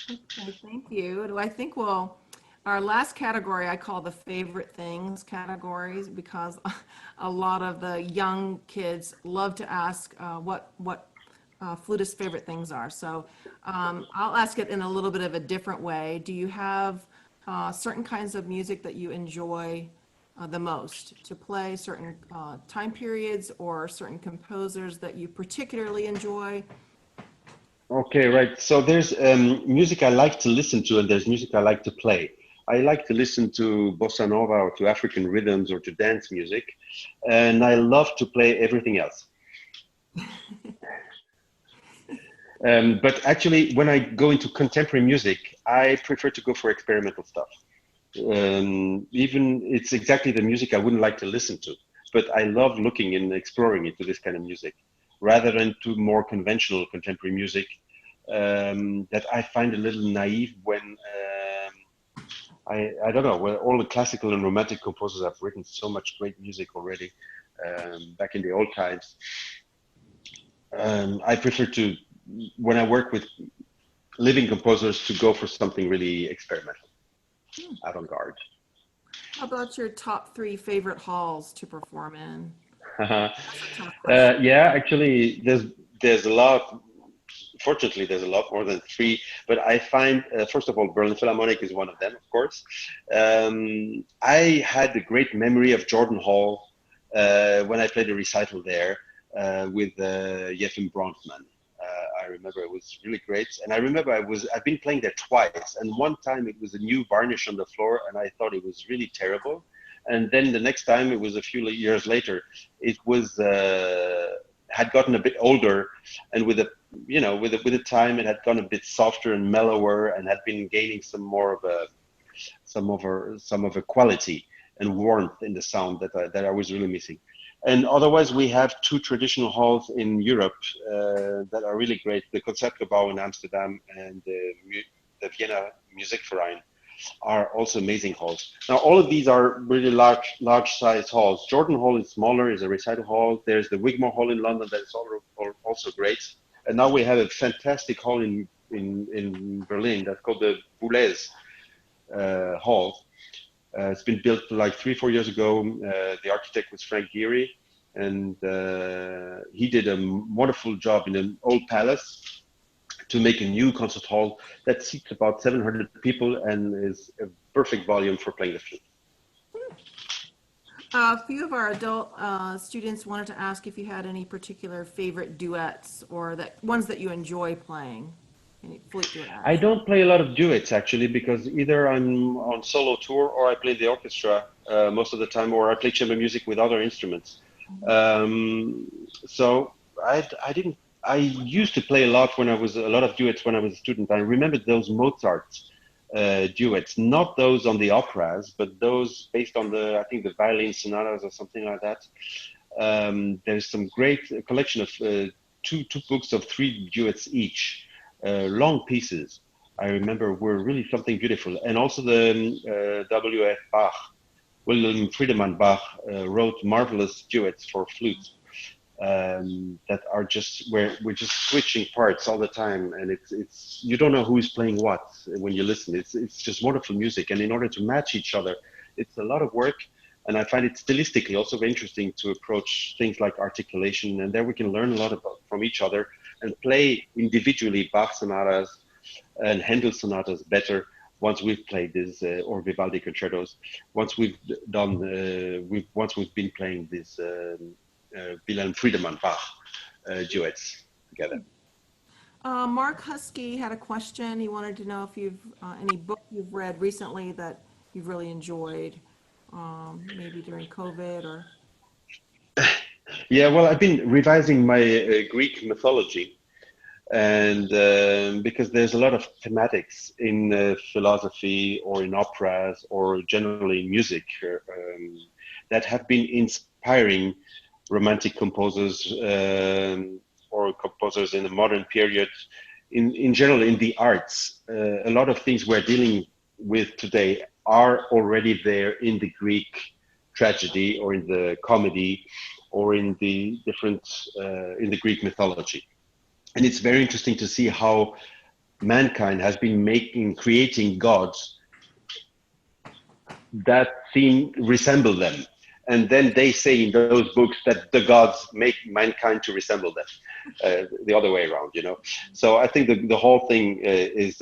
Okay, thank you. I think our last category I call the favorite things categories because a lot of the young kids love to ask what flutists' favorite things are. So I'll ask it in a little bit of a different way. Do you have certain kinds of music that you enjoy the most to play, certain time periods or certain composers that you particularly enjoy? Okay, right. So there's music I like to listen to, and there's music I like to play. I like to listen to bossa nova or to African rhythms or to dance music, and I love to play everything else. But actually, when I go into contemporary music, I prefer to go for experimental stuff. Even it's exactly the music I wouldn't like to listen to, but I love looking and exploring into this kind of music rather than to more conventional contemporary music that I find a little naive when I don't know, well, all the classical and romantic composers have written so much great music already back in the old times. I prefer to, when I work with living composers, to go for something really experimental, avant-garde. How about your top three favorite halls to perform in? That's a tough question. Yeah, actually, there's a lot. Fortunately, there's a lot more than three. But I find, first of all, Berlin Philharmonic is one of them, of course. I had a great memory of Jordan Hall when I played a recital there with Yefim Bronfman. I remember it was really great, and I remember I've been playing there twice, and one time it was a new varnish on the floor, and I thought it was really terrible. And then the next time, it was a few years later, it was had gotten a bit older, and with the time, it had gone a bit softer and mellower, and had been gaining some of a quality and warmth in the sound that I was really missing. And otherwise, we have two traditional halls in Europe that are really great: the Concertgebouw in Amsterdam and the Vienna Musikverein are also amazing halls. Now, all of these are really large size halls. Jordan Hall is smaller, is a recital hall. There's the Wigmore Hall in London that is also great. And now we have a fantastic hall in Berlin that's called the Boulez Hall. It's been built like 3-4 years ago. The architect was Frank Gehry, and he did a wonderful job in an old palace to make a new concert hall that seats about 700 people and is a perfect volume for playing the flute. A few of our adult students wanted to ask if you had any particular favorite duets or ones that you enjoy playing. Any flute duets? I don't play a lot of duets actually, because either I'm on solo tour or I play the orchestra most of the time, or I play chamber music with other instruments. So I didn't. I used to play a lot a lot of duets when I was a student. I remember those Mozart duets, not those on the operas, but those based on I think the violin sonatas or something like that. There's some great collection of two books of 3 duets each, long pieces. I remember were really something beautiful. And also the W.F. Bach, Wilhelm Friedemann Bach wrote marvelous duets for flute. That are just where we're just switching parts all the time, and it's you don't know who's playing what when you listen. It's just wonderful music, and in order to match each other, it's a lot of work. And I find it stylistically also very interesting to approach things like articulation, and there we can learn a lot from each other and play individually Bach sonatas and Handel sonatas better once we've played this or Vivaldi concertos. Once we've been playing this. Wilhelm Friedemann Bach duets together. Mark Husky had a question. He wanted to know if you've any book you've read recently that you've really enjoyed, maybe during COVID or. Yeah, well, I've been revising my Greek mythology, and because there's a lot of thematics in philosophy or in operas or generally in music that have been inspiring romantic composers or composers in the modern period. In general, in the arts, a lot of things we're dealing with today are already there in the Greek tragedy or in the comedy or in the Greek mythology. And it's very interesting to see how mankind has been creating gods that resemble them. And then they say in those books that the gods make mankind to resemble them, the other way around, you know. So I think the whole thing is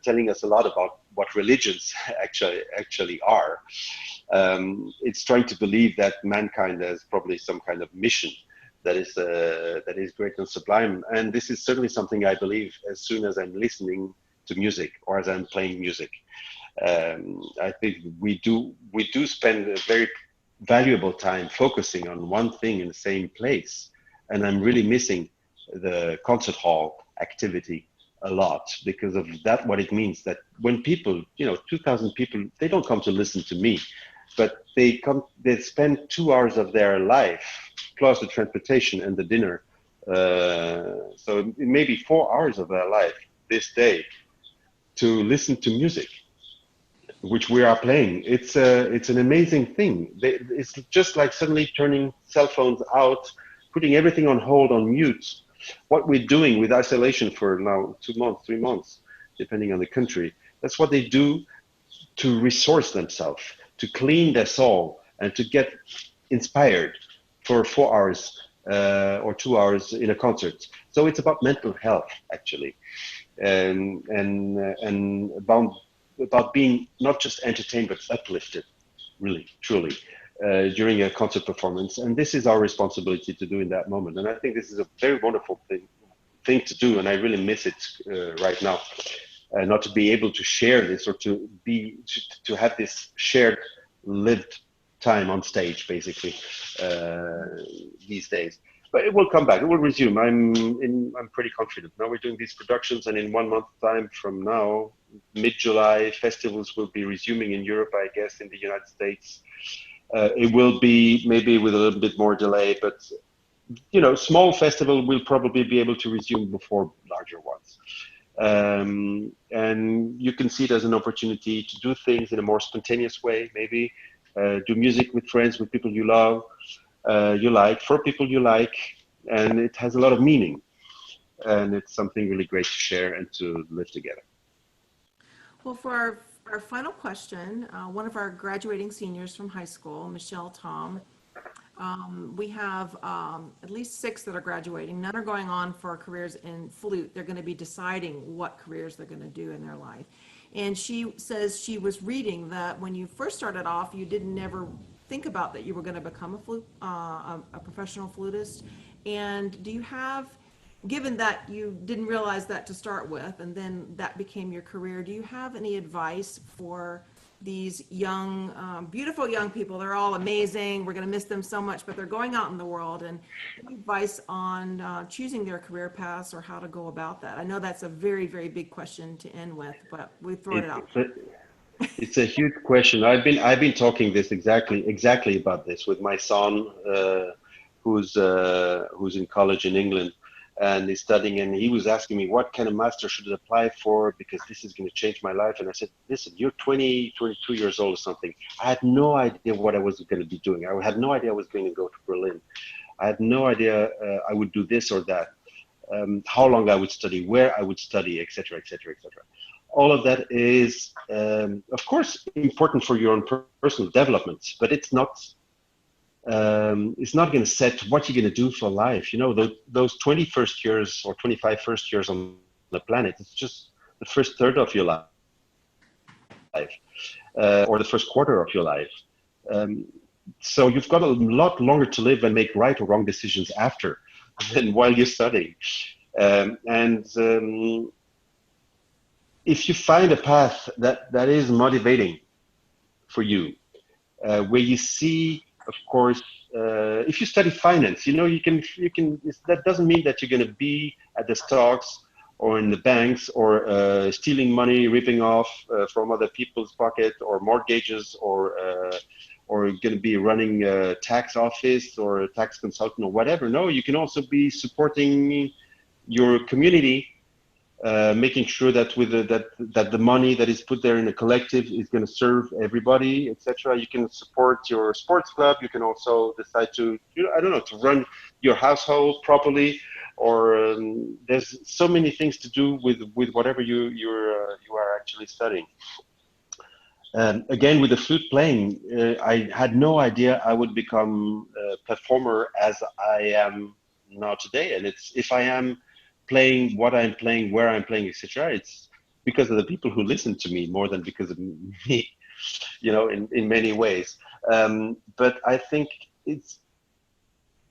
telling us a lot about what religions actually are. It's trying to believe that mankind has probably some kind of mission that is great and sublime. And this is certainly something I believe as soon as I'm listening to music or as I'm playing music. I think we do spend a very valuable time focusing on one thing in the same place, and I'm really missing the concert hall activity a lot because of that. What it means that when people, 2,000 people, they don't come to listen to me, but they spend 2 hours of their life plus the transportation and the dinner, so it may be 4 hours of their life this day to listen to music which we are playing. It's an amazing thing. It's just like suddenly turning cell phones out, putting everything on hold, on mute. What we're doing with isolation for now 2 months, 3 months, depending on the country, that's what they do to resource themselves, to clean their soul, and to get inspired for 4 hours or 2 hours in a concert. So it's about mental health, actually, and about being not just entertained but uplifted, really, truly, during a concert performance. And this is our responsibility to do in that moment. And I think this is a very wonderful thing to do, and I really miss it right now. Not to be able to share this or to have this shared lived time on stage, basically, these days. But it will come back. It will resume. I'm pretty confident. Now we're doing these productions, and in 1 month time from now, mid-July, festivals will be resuming in Europe, I guess, in the United States. It will be maybe with a little bit more delay, but small festival will probably be able to resume before larger ones. And you can see it as an opportunity to do things in a more spontaneous way, maybe do music with friends, with people you love, for people you like, and it has a lot of meaning. And it's something really great to share and to live together. Well, for our final question, one of our graduating seniors from high school, Michelle Tom, we have at least 6 that are graduating. None are going on for careers in flute. They're going to be deciding what careers they're going to do in their life. And she says she was reading that when you first started off, you didn't ever think about that you were going to become a professional flutist. And do you have, given that you didn't realize that to start with, and then that became your career, do you have any advice for these young, beautiful young people? They're all amazing. We're going to miss them so much, but they're going out in the world. And any advice on choosing their career paths or how to go about that? I know that's a very, very big question to end with, but we throw it out. It's a huge question. I've been talking exactly about this with my son, who's in college in England, and he's studying, and he was asking me what kind of master should I apply for because this is going to change my life. And I said, listen, you're 22 years old or something. I had no idea what I was going to be doing. I had no idea I was going to go to Berlin. I had no idea I would do this or that, how long I would study, where I would study, etc., etc., etc. All of that is, of course, important for your own personal development, but it's not going to set what you're going to do for life. Those 20 first years or 25 first years on the planet, it's just the first third of your life, or the first quarter of your life. So you've got a lot longer to live and make right or wrong decisions after than while you're studying. If you find a path that is motivating for you, where you see, of course, if you study finance, you can. That doesn't mean that you're going to be at the stocks or in the banks or stealing money, ripping off from other people's pocket, or mortgages, or going to be running a tax office or a tax consultant or whatever. No, you can also be supporting your community. Making sure that that the money that is put there in a collective is going to serve everybody, etc. You can support your sports club. You can also decide to, to run your household properly, or there's so many things to do with whatever you are actually studying. Again, with the flute playing, I had no idea I would become a performer as I am now today. And it's, if I am playing what I'm playing, where I'm playing, etc., it's because of the people who listen to me more than because of me, you know, in many ways. But I think it's,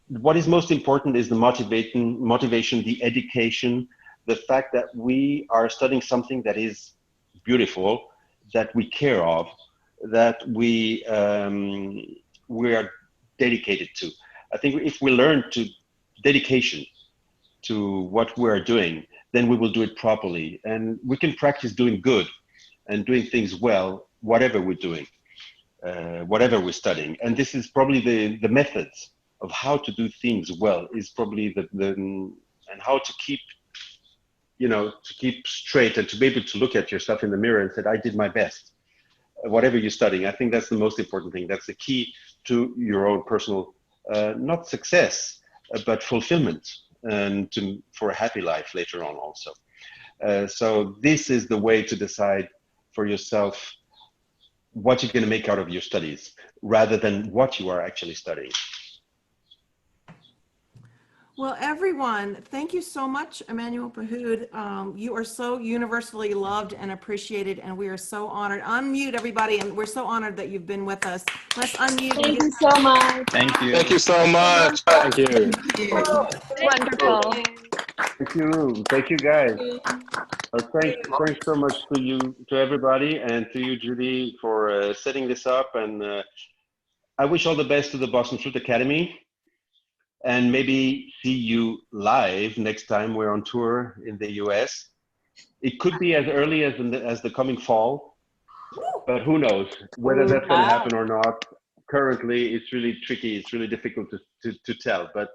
what is most important is the motivation, the education, the fact that we are studying something that is beautiful, that we care of, that we are dedicated to. I think if we learn to dedication to what we're doing, then we will do it properly, and we can practice doing good and doing things well, whatever we're doing, whatever we're studying. And this is probably the methods of how to do things well is probably and how to keep, you know, to keep straight and to be able to look at yourself in the mirror and say, I did my best, whatever you're studying. I think that's the most important thing. That's the key to your own personal, not success, but fulfillment, and for a happy life later on also. So this is the way to decide for yourself what you're going to make out of your studies, rather than what you are actually studying. Well, everyone, thank you so much, Emmanuel Pahud. You are so universally loved and appreciated, and we are so honored. Unmute, everybody, and we're so honored that you've been with us. Let's unmute. Thank you so much. Thank you. Thank you so much. Thank you. Wonderful. Thank you guys. Thanks so much to you, to everybody, and to you, Judy, for setting this up. And I wish all the best to the Boston Flute Academy, and maybe see you live next time we're on tour in the US. It could be as early as the coming fall, but who knows whether that's going to happen or not. Currently, it's really tricky. It's really difficult to tell, but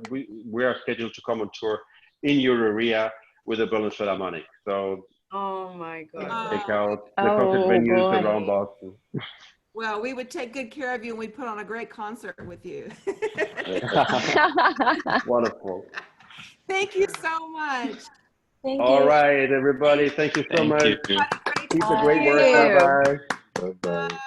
we are scheduled to come on tour in your area with the Berlin Philharmonic. So Oh my God. check out the concert venues around Boston. Well, we would take good care of you, and we'd put on a great concert with you. Wonderful. Thank you so much. Thank All you. right, everybody. Thank you so much. You. Keep the great work. Bye-bye. Bye-bye.